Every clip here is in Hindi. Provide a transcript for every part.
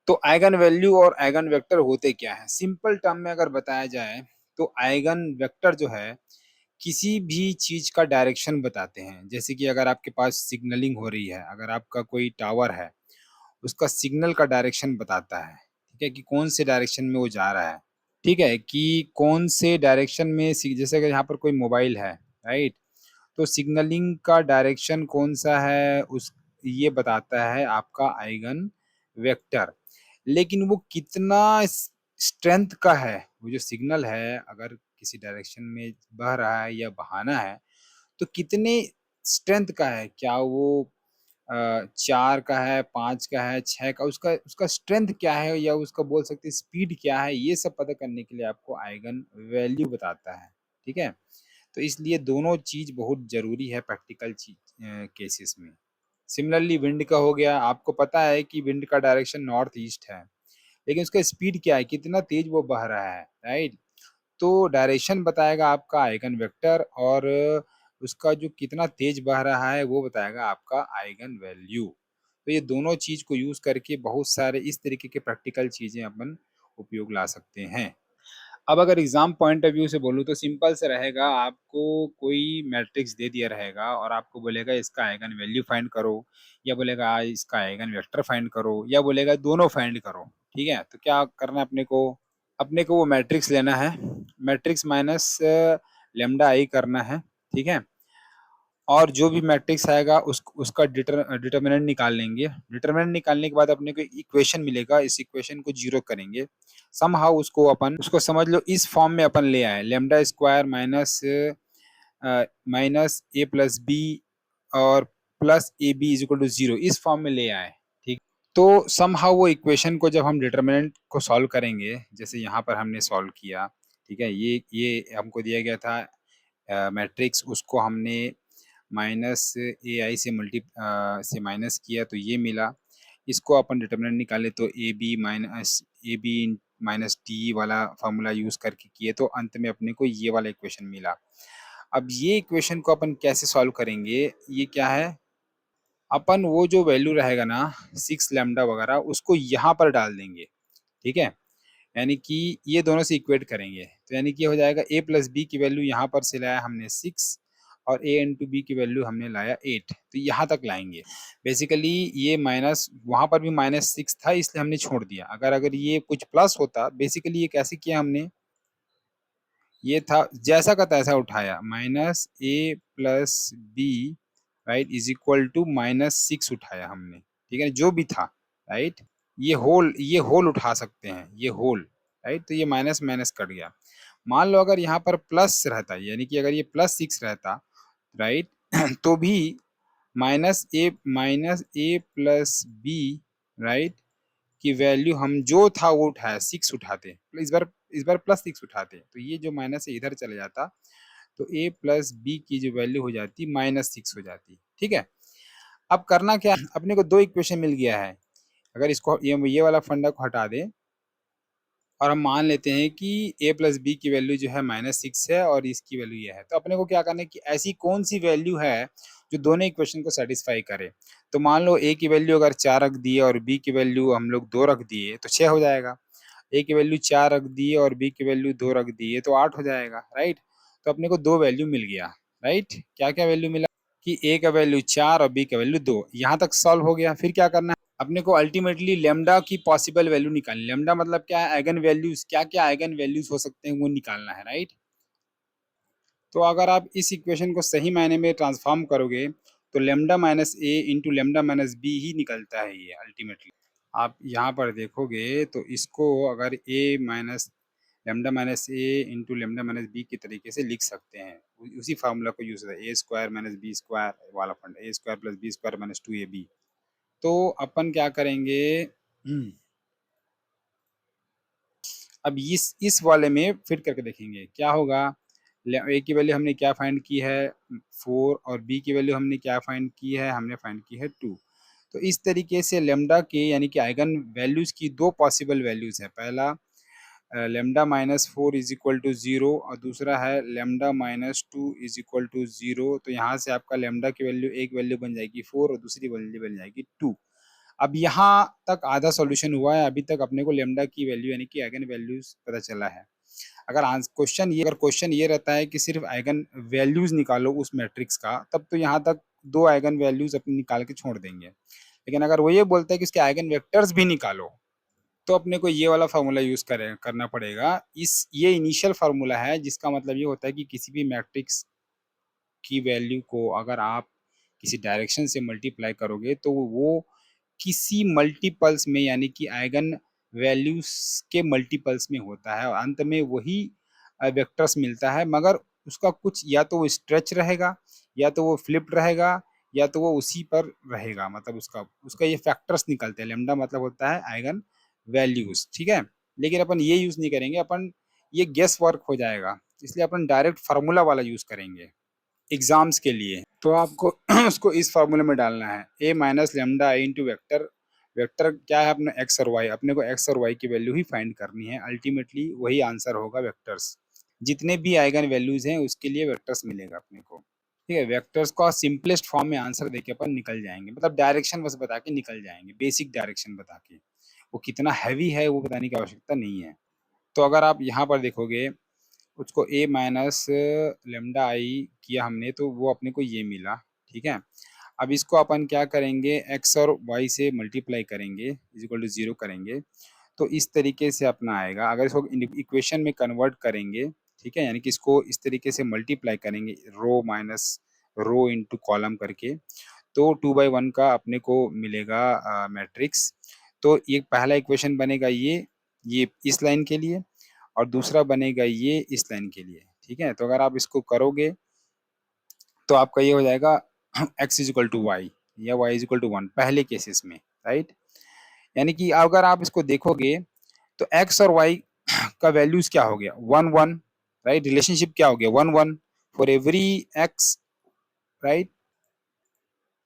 तो आइगन वैल्यू और आइगन वेक्टर होते क्या है? सिंपल टर्म में अगर बताया जाए तो आइगन वेक्टर जो है किसी भी चीज का डायरेक्शन बताते हैं। जैसे कि अगर आपके पास सिग्नलिंग हो रही है, अगर आपका कोई टावर है, उसका सिग्नल का डायरेक्शन बताता है, ठीक है, कि कौन से डायरेक्शन में वो जा रहा है। ठीक है, कि कौन से डायरेक्शन में जैसे कि यहाँ पर कोई मोबाइल है, राइट, तो सिग्नलिंग का डायरेक्शन कौन सा है उस ये बताता है आपका आइगन वेक्टर। लेकिन वो कितना स्ट्रेंथ का है, वो जो सिग्नल है अगर किसी डायरेक्शन में बह रहा है या बहाना है तो कितने स्ट्रेंथ का है, क्या वो 4 का है, 5 का है, 6 का, उसका उसका स्ट्रेंथ क्या है, या उसका बोल सकते हैं स्पीड क्या है, ये सब पता करने के लिए आपको आइगन वैल्यू बताता है। ठीक है, तो इसलिए दोनों चीज बहुत जरूरी है प्रैक्टिकल चीज केसेस में। सिमिलरली विंड का हो गया, आपको पता है कि विंड का डायरेक्शन नॉर्थ ईस्ट है, लेकिन उसका स्पीड क्या है, कितना तेज वो बह रहा है, राइट। तो डायरेक्शन बताएगा आपका आइगन वेक्टर, और उसका जो कितना तेज बह रहा है वो बताएगा आपका आइगन वैल्यू। तो ये दोनों चीज को यूज करके बहुत सारे इस तरीके के प्रैक्टिकल चीजें अपन उपयोग ला सकते हैं। अब अगर एग्जाम पॉइंट ऑफ व्यू से बोलूँ तो सिंपल से रहेगा, आपको कोई मैट्रिक्स दे दिया रहेगा और आपको बोलेगा इसका आइगन वैल्यू फाइंड करो, या बोलेगा इसका आइगन वेक्टर फाइंड करो, या बोलेगा दोनों फाइंड करो। ठीक है, तो क्या करना है अपने को वो मैट्रिक्स लेना है, मैट्रिक्स माइनस लेमडा आई करना है। ठीक है, और जो भी मैट्रिक्स आएगा उसका डिटर्मिनेंट निकाल लेंगे। डिटर्मिनेंट निकालने के बाद अपने को इक्वेशन मिलेगा, इस इक्वेशन को जीरो करेंगे। समहाउ उसको समझ लो इस फॉर्म में अपन ले आए, lambda square minus A plus B और plus A B is equal to zero, इस फॉर्म में ले आए। ठीक, तो समहाउ वो इक्वेशन को जब हम डिटर्मिनेंट को सॉल्व करेंगे, जैसे यहाँ पर हमने सॉल्व किया, ठीक है, ये हमको दिया गया था मैट्रिक्स, उसको हमने माइनस ए आई से से माइनस किया तो ये मिला। इसको अपन डिटर्मिनेंट निकाले तो ए बी माइनस डी वाला फार्मूला यूज करके किए, तो अंत में अपने को ये वाला इक्वेशन मिला। अब ये इक्वेशन को अपन कैसे सॉल्व करेंगे, ये क्या है, अपन वो जो वैल्यू रहेगा ना 6 लैम्डा वगैरह उसको यहाँ पर डाल देंगे। ठीक है, यानी कि ये दोनों से इक्वेट करेंगे, तो यानी कि हो जाएगा ए प्लस बी की वैल्यू यहाँ पर से लाया हमने 6, और ए इंटू बी की वैल्यू हमने लाया 8, तो यहाँ तक लाएंगे। बेसिकली ये माइनस, वहाँ पर भी -6 था इसलिए हमने छोड़ दिया। अगर अगर ये कुछ प्लस होता, बेसिकली ये कैसे किया हमने, ये था जैसा का तैसा उठाया, -a+b right is equal to -6 उठाया हमने। ठीक है, जो भी था, राइट, ये होल उठा सकते हैं, ये होल, राइट, तो ये माइनस माइनस कट गया। मान लो अगर यहाँ पर प्लस रहता, यानी कि अगर ये +6 रहता, राइट, तो भी minus A plus B, right, की वैल्यू हम जो था वो उठाया, 6 उठाते, इस बार +6 उठाते, तो ये जो माइनस है इधर चले जाता, तो ए प्लस बी की जो वैल्यू हो जाती -6 हो जाती। ठीक है, अब करना क्या, अपने को दो इक्वेशन मिल गया है। अगर इसको ये वाला फंडा को हटा दें और हम मान लेते हैं कि ए प्लस बी की वैल्यू जो है -6 है और इसकी वैल्यू ये है, तो अपने को क्या करना है कि ऐसी कौन सी वैल्यू है जो दोनों इक्वेशन को सेटिस्फाई करे। तो मान लो ए की वैल्यू अगर 4 रख दिए और बी की वैल्यू हम लोग 2 रख दिए तो 6 हो जाएगा। ए की वैल्यू 4 रख दिए और बी की वैल्यू 2 रख दिए तो 8 हो जाएगा, राइट। तो अपने को दो वैल्यू मिल गया, राइट। क्या क्या वैल्यू मिला कि ए का वैल्यू 4 और बी का वैल्यू 2, यहाँ तक सॉल्व हो गया। फिर क्या करना है, अपने को अल्टीमेटली लेमडा की पॉसिबल वैल्यू निकालनी। लेमडा मतलब क्या है, आइगन वैल्यूज, क्या क्या आइगन वैल्यूज हो सकते हैं वो निकालना है, राइट। तो अगर आप इस इक्वेशन को सही मायने में ट्रांसफॉर्म करोगे तो लेमडा माइनस ए इंटू लेमडा माइनस बी ही निकलता है ये अल्टीमेटली। आप यहाँ पर देखोगे तो इसको अगर ए माइनस लेमडा माइनस ए इंटू लेमडा माइनस बी के तरीके से लिख सकते हैं, उसी फार्मूला को यूज है, a square minus b square वाला फंड, a square plus b square minus 2ab। तो अपन क्या करेंगे, अब इस वाले में फिट करके देखेंगे क्या होगा। ए की वैल्यू हमने क्या फाइंड की है 4, और बी की वैल्यू हमने क्या फाइंड की है, हमने फाइंड की है 2। तो इस तरीके से लेमडा के यानी कि आइगन वैल्यूज की दो पॉसिबल वैल्यूज है। पहला लेमडा -4 इज इक्वल टू 0 और दूसरा है लेमडा -2 इज इक्वल टू 0। तो यहाँ से आपका लेमडा की वैल्यू एक वैल्यू बन जाएगी 4 और दूसरी वैल्यू बन जाएगी 2। अब यहाँ तक आधा सॉल्यूशन हुआ है, अभी तक अपने को लेमडा की वैल्यू यानी कि आइगन वैल्यूज पता चला है। अगर क्वेश्चन ये रहता है कि सिर्फ आइगन वैल्यूज निकालो उस मैट्रिक्स का, तब तो यहाँ तक दो आइगन वैल्यूज अपने निकाल के छोड़ देंगे। लेकिन अगर वो ये बोलता है कि इसके आइगन वेक्टर्स भी निकालो, तो अपने को ये वाला फार्मूला यूज करना पड़ेगा। ये इनिशियल फार्मूला है, जिसका मतलब ये होता है कि किसी भी मैट्रिक्स की वैल्यू को अगर आप किसी डायरेक्शन से मल्टीप्लाई करोगे तो वो किसी मल्टीपल्स में यानी कि आइगन वैल्यूज के मल्टीपल्स में होता है, और अंत में वही वेक्टर्स मिलता है, मगर उसका कुछ या तो वो स्ट्रेच रहेगा, या तो वो फ्लिप्ड रहेगा, या तो वो उसी पर रहेगा। मतलब उसका उसका ये फैक्टर्स निकलते हैं। लेमडा मतलब होता है आइगन वैल्यूज, ठीक है। लेकिन अपन ये यूज नहीं करेंगे, अपन ये गेस वर्क हो जाएगा, इसलिए अपन डायरेक्ट फार्मूला वाला यूज करेंगे एग्जाम्स के लिए। तो आपको उसको इस फार्मूले में डालना है, A minus lambda I into vector. Vector क्या है अपने एक्स और वाई, अपने को एक्स और वाई की वैल्यू ही फाइंड करनी है। अल्टीमेटली वही आंसर होगा वेक्टर्स। जितने भी आइगन वैल्यूज हैं उसके लिए वेक्टर्स मिलेगा अपने को, ठीक है। वेक्टर्स को सिंपलेस्ट फॉर्म में आंसर देके अपन निकल जाएंगे, मतलब डायरेक्शन बस बता के निकल जाएंगे, बेसिक डायरेक्शन बता के। वो कितना हैवी है वो बताने की आवश्यकता नहीं है। तो अगर आप यहाँ पर देखोगे, उसको ए माइनस लेमडा आई किया हमने, तो वो अपने को ये मिला, ठीक है। अब इसको अपन क्या करेंगे, एक्स और वाई से मल्टीप्लाई करेंगे, इज इक्वल टू 0 करेंगे, तो इस तरीके से अपना आएगा। अगर इसको इक्वेशन में कन्वर्ट करेंगे, ठीक है, यानी कि इसको इस तरीके से मल्टीप्लाई करेंगे, rho minus rho into column करके, तो 2/1 का अपने को मिलेगा मैट्रिक्स। तो ये पहला इक्वेशन बनेगा ये इस लाइन के लिए, और दूसरा बनेगा ये इस लाइन के लिए, ठीक है। तो अगर आप इसको करोगे तो आपका ये हो जाएगा x is equal to Y या y इज इक्वल टू 1 पहले केसेस में, राइट। यानी कि अगर आप इसको देखोगे तो x और y का वैल्यूज क्या हो गया, 1 1, राइट। रिलेशनशिप क्या हो गया, 1 1 for every x, right.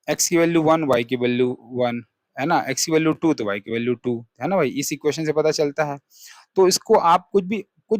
x की वैल्यू 1, y की वैल्यू 1, है ना। x की वैल्यू 2 तो y की वैल्यू 2, है ना भाई। इस इक्वेशन से पता चलता है। तो इसको आप कुछ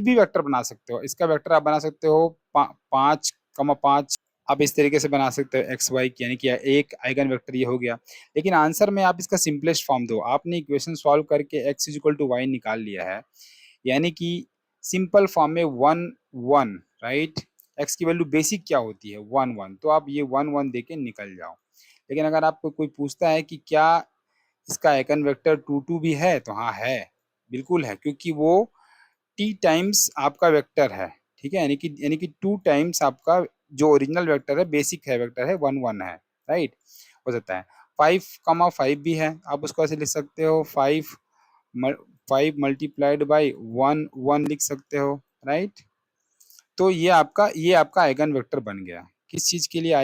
भी वेक्टर बना सकते हो। इसका वेक्टर आप बना सकते हो 5,5। आप इस तरीके से बना सकते हो एक्स वाई, यानी कि एक आइगन वेक्टर ये हो गया। लेकिन आंसर में आप इसका सिंपलेस्ट फॉर्म दो। आपने इक्वेशन सॉल्व करके X is equal to Y निकाल लिया है, यानी कि सिंपल फॉर्म में 1 1, राइट। एक्स की वैल्यू बेसिक क्या होती है, 1 1, तो आप ये 1 1 दे के निकल जाओ। लेकिन अगर आपको कोई पूछता है कि क्या इसका आइगन वेक्टर 2 2 भी है, तो हाँ है, बिल्कुल है, क्योंकि वो टी टाइम्स आपका वेक्टर है, ठीक है। यानी कि 2 टाइम्स आपका जो ओरिजिनल वेक्टर है, बेसिक है वेक्टर है, 1 1 है, राइट। हो सकता है 5,5 भी है, आप उसको ऐसे लिख सकते हो, 5 मल्टीप्लाइड बाई 1 1 लिख सकते हो, राइट। तो ये आपका आइगन वेक्टर बन गया। किस चीज के लिए,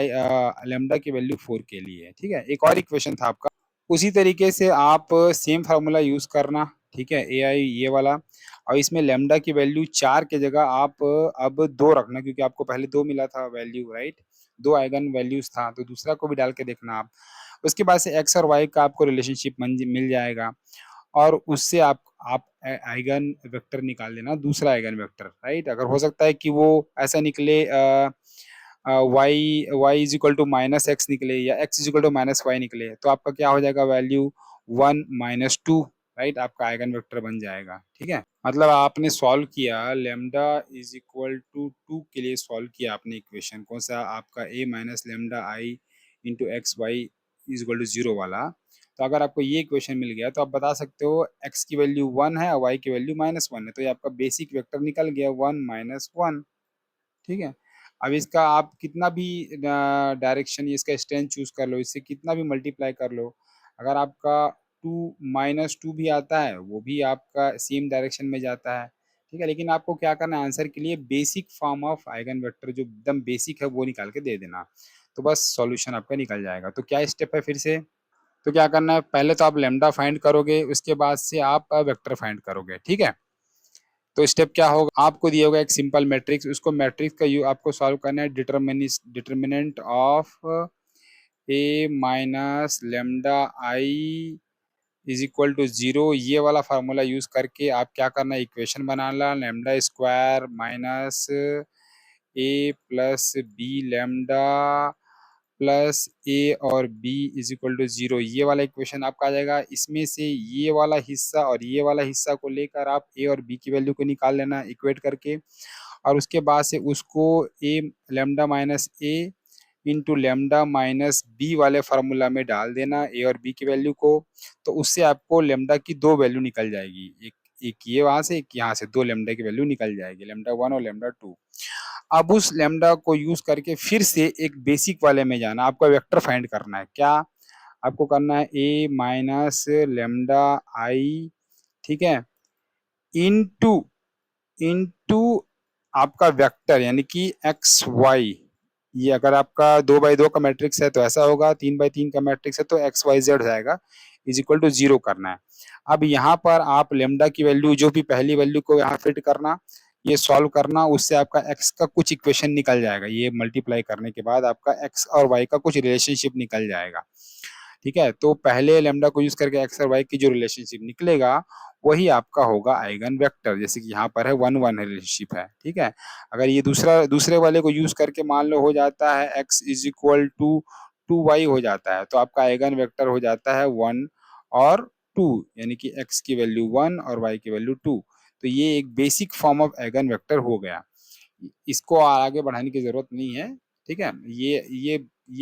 लेमडा की वैल्यू 4 के लिए, ठीक है। एक और इक्वेशन था आपका, उसी तरीके से आप सेम फार्मूला यूज करना, ठीक है, ए आई ये वाला। और इसमें लेमडा की वैल्यू 4 की जगह आप अब 2 रखना, क्योंकि आपको पहले 2 मिला था वैल्यू, राइट। 2 आइगन वैल्यूज था, तो दूसरा को भी डाल के देखना आप। उसके बाद से एक्स और वाई का आपको रिलेशनशिप मिल जाएगा, और उससे आप आइगन वेक्टर निकाल लेना, दूसरा आइगन वेक्टर, राइट। अगर हो सकता है कि वो ऐसा निकले, Y is equal to minus X निकले, या X is equal to minus Y निकले, तो आपका क्या हो जाएगा वैल्यू 1 - 2, राइट। आपका आइगन वेक्टर बन जाएगा, ठीक है। मतलब आपने सॉल्व किया लेमडा इज इक्वल टू 2 के लिए, सॉल्व किया आपने इक्वेशन कौन सा, आपका A minus lambda I into x y is equal to 0 वाला। तो अगर आपको ये इक्वेशन मिल गया, तो आप बता सकते हो एक्स की वैल्यू 1 है और वाई की वैल्यू -1 है, तो ये आपका बेसिक वेक्टर निकल गया 1 - 1, ठीक है। अब इसका आप कितना भी डायरेक्शन, इसका स्टैंड चूज कर लो, इससे कितना भी मल्टीप्लाई कर लो, अगर आपका 2 - 2 भी आता है, वो भी आपका सेम डायरेक्शन में जाता है, ठीक है। लेकिन आपको क्या करना है, आंसर के लिए basic form of eigen vector जो एकदम बेसिक है वो निकाल के दे देना, तो बस सॉल्यूशन आपका निकल जाएगा। तो क्या स्टेप है फिर से, तो क्या करना है, पहले तो आप लेमडा फाइंड करोगे, उसके बाद से आप वेक्टर फाइंड करोगे, ठीक है। तो स्टेप क्या होगा, आपको दिया होगा एक सिंपल मैट्रिक्स, उसको मैट्रिक्स का यू आपको सॉल्व करना है। Determinant of A minus lambda I is equal to 0, ये वाला फार्मूला यूज करके आप क्या करना है, equation banana, lambda square minus A plus B lambda plus ए और बी इज इक्वल टू 0, ये वाला इक्वेशन आपका आ जाएगा। इसमें से ये वाला हिस्सा और ये वाला हिस्सा को लेकर आप ए और बी की वैल्यू को निकाल लेना इक्वेट करके, और उसके बाद से उसको ए लेमडा माइनस ए इंटू लेमडा माइनस बी वाले फार्मूला में डाल देना ए और बी की वैल्यू को। तो उससे आपको लेमडा की दो वैल्यू निकल जाएगी, एक एक ये वहां से, एक यहाँ से, दो लेमडा की वैल्यू निकल जाएगी, लेमडा 1 और लेमडा 2। अब उस लेमडा को यूज करके फिर से एक बेसिक वाले में जाना, आपको वेक्टर फाइंड करना है। क्या आपको करना है? ए माइनस लेमडा आई, ठीक है, इनटू इनटू आपका वेक्टर यानी कि एक्स वाई। ये अगर आपका 2 बाई 2 का मैट्रिक्स है तो ऐसा होगा, 3 बाई 3 का मैट्रिक्स है तो एक्स वाई जेड जाएगा, इज इक्वल टू 0 करना है। अब यहाँ पर आप लेमडा की वैल्यू, जो भी पहली वैल्यू को यहाँ फिट करना, ये सॉल्व करना, उससे आपका एक्स का कुछ इक्वेशन निकल जाएगा। ये मल्टीप्लाई करने के बाद आपका एक्स और वाई का कुछ रिलेशनशिप निकल जाएगा। ठीक है, तो पहले लेमडा को यूज करके एक्स और वाई की जो रिलेशनशिप निकलेगा वही आपका होगा आइगन वेक्टर। जैसे कि यहाँ पर है 1 1 रिलेशनशिप है, ठीक है। अगर ये दूसरे वाले को यूज करके मान लो हो जाता है x is equal to 2y हो जाता है, तो आपका आइगन वेक्टर हो जाता है 1 और 2, यानी कि x की वैल्यू 1 और y की वैल्यू 2। तो ये एक basic form of eigen vector हो गया, इसको आगे बढ़ाने की जरूरत नहीं है। ठीक है, ये